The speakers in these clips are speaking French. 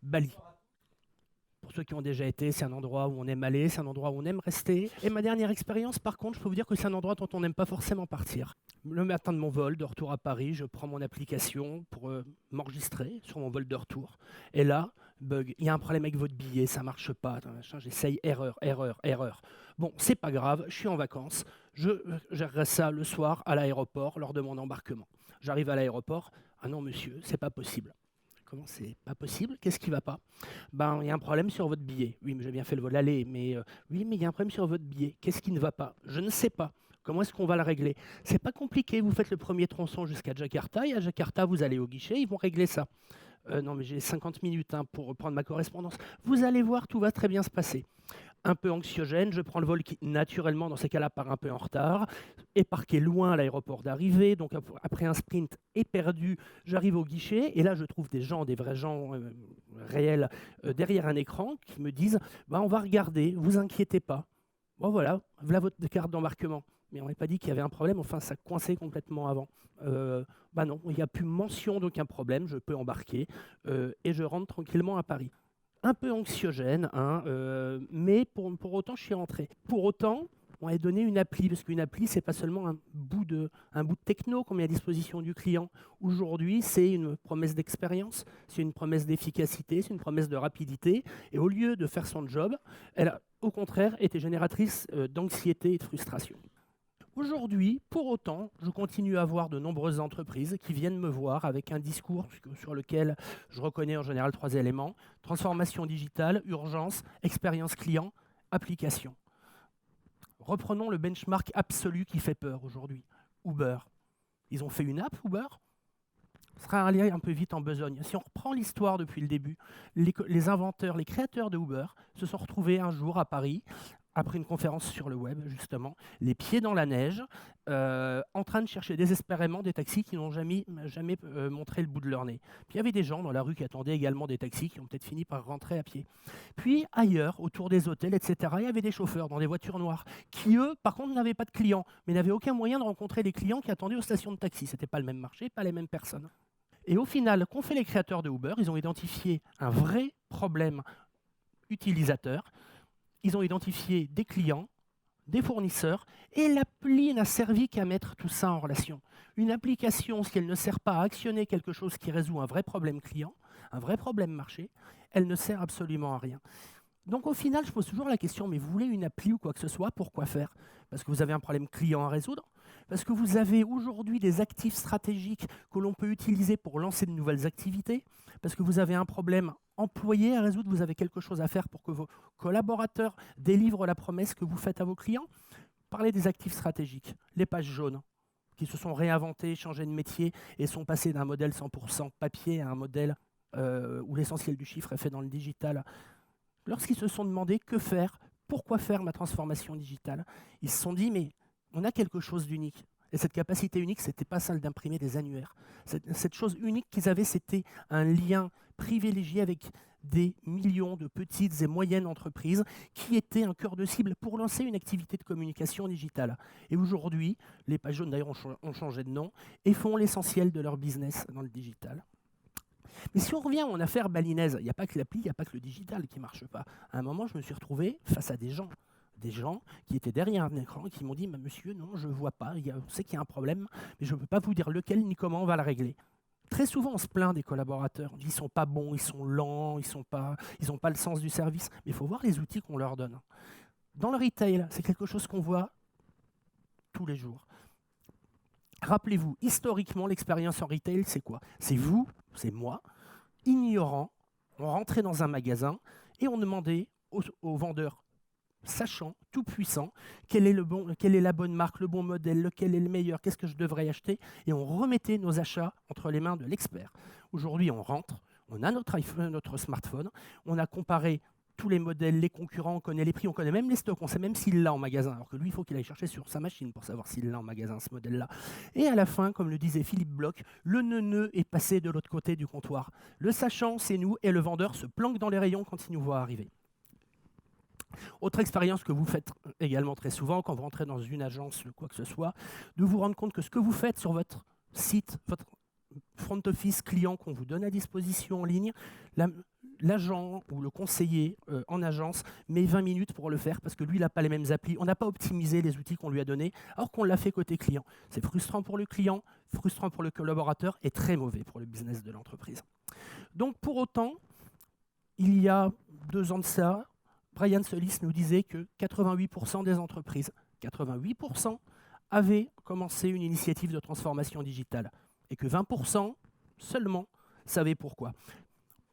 Bali. Pour ceux qui ont déjà été, c'est un endroit où on aime aller, c'est un endroit où on aime rester. Et ma dernière expérience, par contre, je peux vous dire que c'est un endroit dont on n'aime pas forcément partir. Le matin de mon vol, de retour à Paris, je prends mon application pour m'enregistrer sur mon vol de retour. Et là, bug, il y a un problème avec votre billet, ça marche pas. J'essaye, erreur, erreur, erreur. Bon, c'est pas grave, je suis en vacances. Je gérerai ça le soir à l'aéroport lors de mon embarquement. J'arrive à l'aéroport. Ah non, monsieur, c'est pas possible. Comment c'est pas possible? Qu'est-ce qui va pas? Ben, il y a un problème sur votre billet. Oui, mais j'ai bien fait le vol aller, mais oui, mais il y a un problème sur votre billet. Qu'est-ce qui ne va pas? Je ne sais pas. Comment est-ce qu'on va le régler? C'est pas compliqué. Vous faites le premier tronçon jusqu'à Jakarta et à Jakarta, vous allez au guichet, ils vont régler ça. Non, mais j'ai 50 minutes pour reprendre ma correspondance. Vous allez voir, tout va très bien se passer. Un peu anxiogène, je prends le vol qui, naturellement, dans ces cas-là, part un peu en retard, est parqué loin à l'aéroport d'arrivée, donc après un sprint éperdu, j'arrive au guichet, et là, je trouve des gens, des vrais gens réels, derrière un écran, qui me disent bah, « on va regarder, vous inquiétez pas. Bon voilà votre carte d'embarquement. » Mais on n'avait pas dit qu'il y avait un problème, enfin, ça coinçait complètement avant. Bah non, il n'y a plus mention d'aucun problème, je peux embarquer, et je rentre tranquillement à Paris. Un peu anxiogène, hein, mais pour autant, je suis rentré. Pour autant, on a donné une appli, parce qu'une appli, c'est pas seulement un bout de techno qu'on met à disposition du client. Aujourd'hui, c'est une promesse d'expérience, c'est une promesse d'efficacité, c'est une promesse de rapidité. Et au lieu de faire son job, elle a, au contraire, été génératrice d'anxiété et de frustration. Aujourd'hui, pour autant, je continue à avoir de nombreuses entreprises qui viennent me voir avec un discours sur lequel je reconnais en général 3 éléments: transformation digitale, urgence, expérience client, application. Reprenons le benchmark absolu qui fait peur aujourd'hui. Uber. Ils ont fait une app, Uber. Ce sera un lien un peu vite en besogne. Si on reprend l'histoire depuis le début, les inventeurs, les créateurs de Uber se sont retrouvés un jour à Paris, après une conférence sur le web, justement, les pieds dans la neige, en train de chercher désespérément des taxis qui n'ont jamais montré le bout de leur nez. Puis il y avait des gens dans la rue qui attendaient également des taxis, qui ont peut-être fini par rentrer à pied. Puis ailleurs, autour des hôtels, etc., il y avait des chauffeurs dans des voitures noires, qui eux, par contre, n'avaient pas de clients, mais n'avaient aucun moyen de rencontrer les clients qui attendaient aux stations de taxi. Ce n'était pas le même marché, pas les mêmes personnes. Et au final, qu'ont fait les créateurs de Uber? Ils ont identifié un vrai problème utilisateur. Ils ont identifié des clients, des fournisseurs, et l'appli n'a servi qu'à mettre tout ça en relation. Une application, si elle ne sert pas à actionner quelque chose qui résout un vrai problème client, un vrai problème marché, elle ne sert absolument à rien. Donc au final, je pose toujours la question, mais vous voulez une appli ou quoi que ce soit, pourquoi faire? Parce que vous avez un problème client à résoudre? Parce que vous avez aujourd'hui des actifs stratégiques que l'on peut utiliser pour lancer de nouvelles activités? Parce que vous avez un problème employé à résoudre, vous avez quelque chose à faire pour que vos collaborateurs délivrent la promesse que vous faites à vos clients? Parlez des actifs stratégiques, les pages jaunes, qui se sont réinventés, changés de métier et sont passés d'un modèle 100% papier à un modèle où l'essentiel du chiffre est fait dans le digital. Lorsqu'ils se sont demandé que faire, pourquoi faire ma transformation digitale, ils se sont dit, mais on a quelque chose d'unique. Et cette capacité unique, ce n'était pas celle d'imprimer des annuaires. Cette chose unique qu'ils avaient, c'était un lien privilégié avec des millions de petites et moyennes entreprises qui étaient un cœur de cible pour lancer une activité de communication digitale. Et aujourd'hui, les pages jaunes d'ailleurs ont changé de nom et font l'essentiel de leur business dans le digital. Mais si on revient à mon affaire balinaise, il n'y a pas que l'appli, il n'y a pas que le digital qui ne marche pas. À un moment, je me suis retrouvé face à des gens qui étaient derrière un écran et qui m'ont dit « Monsieur, non, je ne vois pas, on sait qu'il y a un problème, mais je ne peux pas vous dire lequel ni comment on va le régler. » Très souvent, on se plaint des collaborateurs. On dit qu'ils ne sont pas bons, ils sont lents, ils n'ont pas le sens du service. Mais il faut voir les outils qu'on leur donne. Dans le retail, c'est quelque chose qu'on voit tous les jours. Rappelez-vous, historiquement, l'expérience en retail, c'est quoi? C'est vous, c'est moi, ignorant, on rentrait dans un magasin et on demandait aux vendeurs, sachant, tout puissant, quelle est la bonne marque, le bon modèle, lequel est le meilleur, qu'est-ce que je devrais acheter, et on remettait nos achats entre les mains de l'expert. Aujourd'hui, on rentre, on a notre iPhone, notre smartphone, on a comparé tous les modèles, les concurrents, on connaît les prix, on connaît même les stocks, on sait même s'il l'a en magasin, alors que lui, il faut qu'il aille chercher sur sa machine pour savoir s'il l'a en magasin, ce modèle-là. Et à la fin, comme le disait Philippe Bloch, le neuneu est passé de l'autre côté du comptoir. Le sachant, c'est nous, et le vendeur se planque dans les rayons quand il nous voit arriver. Autre expérience que vous faites également très souvent quand vous rentrez dans une agence ou quoi que ce soit, de vous rendre compte que ce que vous faites sur votre site, votre front office client qu'on vous donne à disposition en ligne, l'agent ou le conseiller en agence met 20 minutes pour le faire parce que lui, il n'a pas les mêmes applis. On n'a pas optimisé les outils qu'on lui a donnés, alors qu'on l'a fait côté client. C'est frustrant pour le client, frustrant pour le collaborateur et très mauvais pour le business de l'entreprise. Donc pour autant, il y a 2 ans de ça, Brian Solis nous disait que 88% des entreprises, 88% avaient commencé une initiative de transformation digitale et que 20% seulement savaient pourquoi.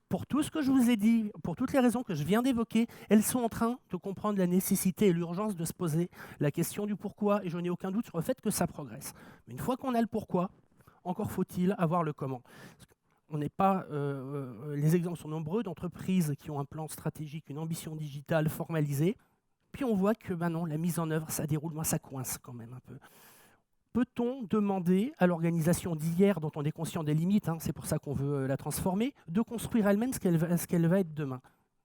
Pour tout ce que je vous ai dit, pour toutes les raisons que je viens d'évoquer, elles sont en train de comprendre la nécessité et l'urgence de se poser la question du pourquoi, et je n'ai aucun doute sur le fait que ça progresse. Mais une fois qu'on a le pourquoi, encore faut-il avoir le comment. On n'est pas, les exemples sont nombreux d'entreprises qui ont un plan stratégique, une ambition digitale formalisée, puis on voit que non, la mise en œuvre, ça déroule, ça coince quand même un peu. Peut-on demander à l'organisation d'hier, dont on est conscient des limites, c'est pour ça qu'on veut la transformer, de construire elle-même ce qu'elle va être demain?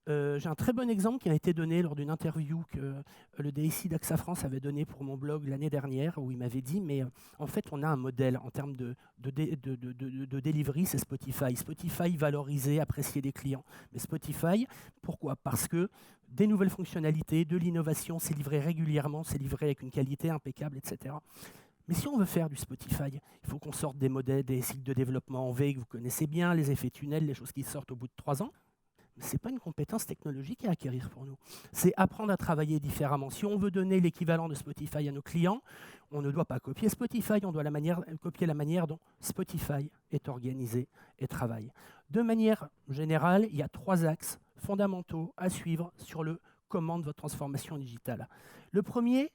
J'ai un très bon exemple qui a été donné lors d'une interview que le DSI d'AXA France avait donné pour mon blog l'année dernière, où il m'avait dit, mais en fait, on a un modèle en termes de delivery, c'est Spotify. Spotify valorisé, apprécié des clients. Mais Spotify, pourquoi? Parce que des nouvelles fonctionnalités, de l'innovation, c'est livré régulièrement, c'est livré avec une qualité impeccable, etc. Mais si on veut faire du Spotify, il faut qu'on sorte des modèles, des cycles de développement en V que vous connaissez bien, les effets tunnels, les choses qui sortent au bout de 3 ans. Mais ce n'est pas une compétence technologique à acquérir pour nous. C'est apprendre à travailler différemment. Si on veut donner l'équivalent de Spotify à nos clients, on ne doit pas copier Spotify, on doit copier la manière dont Spotify est organisé et travaille. De manière générale, il y a 3 axes fondamentaux à suivre sur le comment de votre transformation digitale. Le premier,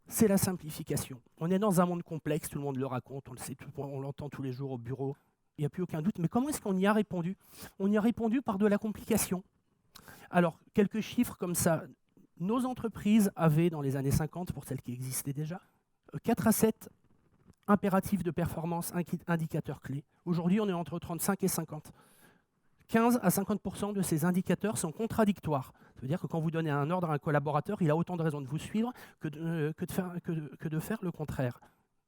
c'est la simplification. On est dans un monde complexe, tout le monde le raconte, on le sait, on l'entend tous les jours au bureau, il n'y a plus aucun doute. Mais comment est-ce qu'on y a répondu? On y a répondu par de la complication. Alors, quelques chiffres comme ça. Nos entreprises avaient, dans les années 50, pour celles qui existaient déjà, 4 à 7 impératifs de performance, indicateurs clés. Aujourd'hui, on est entre 35 et 50. 15 à 50% de ces indicateurs sont contradictoires. Ça veut dire que quand vous donnez un ordre à un collaborateur, il a autant de raisons de vous suivre que de faire le contraire.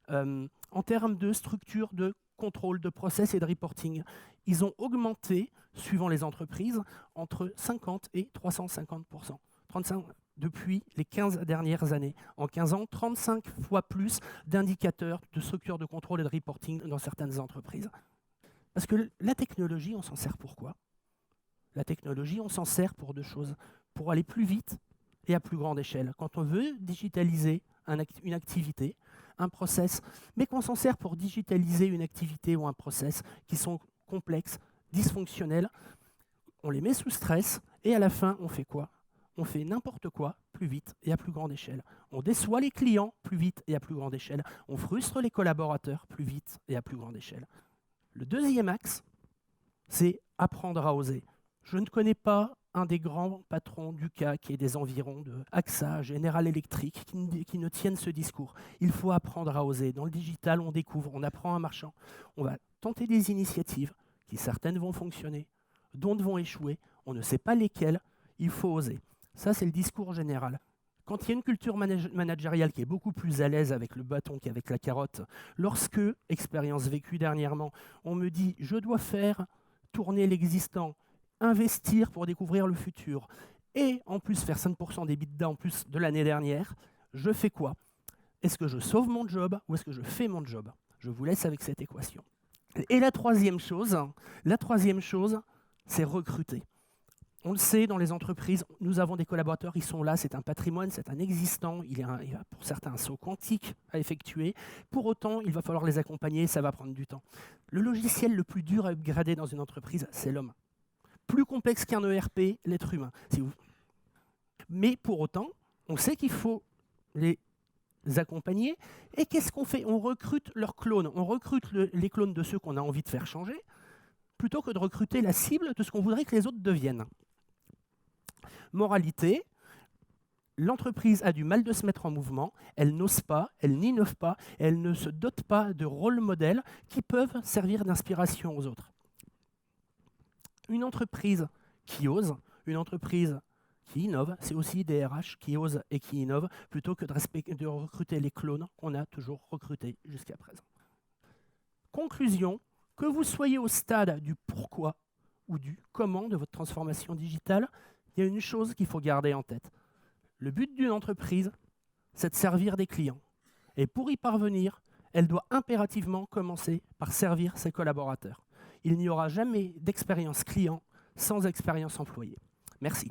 En termes de structure de contrôle, de process et de reporting, ils ont augmenté, suivant les entreprises, entre 50 et 350%. 35 depuis les 15 dernières années. En 15 ans, 35 fois plus d'indicateurs, de structures de contrôle et de reporting dans certaines entreprises. Parce que la technologie, on s'en sert pour quoi? La technologie, on s'en sert pour 2 choses. Pour aller plus vite et à plus grande échelle. Quand on veut digitaliser une activité, un process, mais qu'on s'en sert pour digitaliser une activité ou un process qui sont complexes, dysfonctionnels, on les met sous stress et à la fin, on fait quoi? On fait n'importe quoi plus vite et à plus grande échelle. On déçoit les clients plus vite et à plus grande échelle. On frustre les collaborateurs plus vite et à plus grande échelle. Le deuxième axe, c'est apprendre à oser. Je ne connais pas un des grands patrons du CAC et des environs de AXA, General Electric, qui ne tiennent ce discours. Il faut apprendre à oser. Dans le digital, on découvre, on apprend en marchant. On va tenter des initiatives qui certaines vont fonctionner, d'autres vont échouer. On ne sait pas lesquelles. Il faut oser. Ça, c'est le discours général. Quand il y a une culture managériale qui est beaucoup plus à l'aise avec le bâton qu'avec la carotte, lorsque, expérience vécue dernièrement, on me dit « je dois faire tourner l'existant », investir pour découvrir le futur, et en plus faire 5% des EBITDA en plus de l'année dernière, je fais quoi? Est-ce que je sauve mon job ou est-ce que je fais mon job? Je vous laisse avec cette équation. Et la troisième chose, c'est recruter. On le sait, dans les entreprises, nous avons des collaborateurs, ils sont là, c'est un patrimoine, c'est un existant, il y a pour certains un saut quantique à effectuer. Pour autant, il va falloir les accompagner, ça va prendre du temps. Le logiciel le plus dur à upgrader dans une entreprise, c'est l'homme. Plus complexe qu'un ERP, l'être humain. Mais pour autant, on sait qu'il faut les accompagner. Et qu'est-ce qu'on fait? On recrute leurs clones. On recrute les clones de ceux qu'on a envie de faire changer, plutôt que de recruter la cible de ce qu'on voudrait que les autres deviennent. Moralité, l'entreprise a du mal de se mettre en mouvement, elle n'ose pas, elle n'innove pas, elle ne se dote pas de rôles modèles qui peuvent servir d'inspiration aux autres. Une entreprise qui ose, une entreprise qui innove, c'est aussi des RH qui osent et qui innovent, plutôt que de recruter les clones qu'on a toujours recrutés jusqu'à présent. Conclusion, que vous soyez au stade du pourquoi ou du comment de votre transformation digitale, il y a une chose qu'il faut garder en tête. Le but d'une entreprise, c'est de servir des clients. Et pour y parvenir, elle doit impérativement commencer par servir ses collaborateurs. Il n'y aura jamais d'expérience client sans expérience employée. Merci.